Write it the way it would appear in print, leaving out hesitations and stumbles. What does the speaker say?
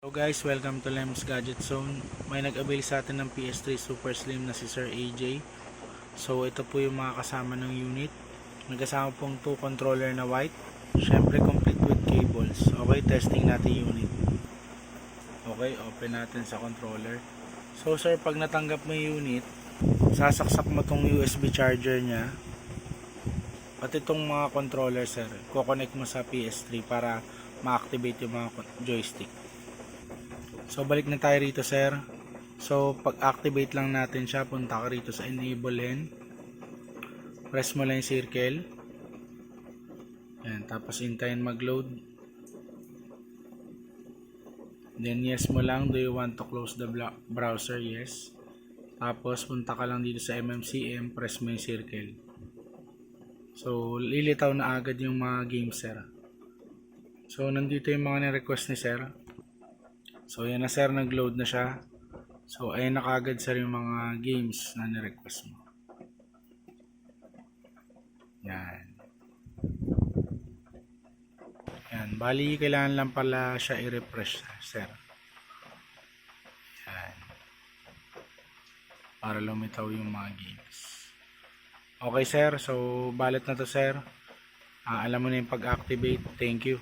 Hello guys, welcome to Lem's Gadget Zone. May nag-avail sa atin ng PS3 Super Slim na si Sir AJ. So ito po yung mga kasama ng unit. Nagkasama pong 2 controller na white. Syempre complete with cables. Okay, testing natin unit. Okay, open natin sa controller. So sir, pag natanggap mo yung unit, sasaksak mo tong USB charger nya. At itong mga controller sir, kukonect mo sa PS3 para ma-activate yung mga joystick. So balik na tayo rito sir. So pag-activate lang natin siya, punta ka rito sa enable hen. Press mo lang yung circle. Yan, tapos hintayin mag-load. Then yes mo lang, do you want to close the browser? Yes. Tapos punta ka lang dito sa MMCM, press mo yung circle. So lilitaw na agad yung mga games sir. So nandito yung mga ni-request ni sir. So yan na sir, nag-load na siya. So ayun na kagad sir yung mga games na ni-request mo. Yan. Yan. Bali kailangan lang pala siya i-refresh sir. Yan. Para lumitaw yung mga games. Okay sir, so balit na to sir. Alam mo na yung pag-activate. Thank you.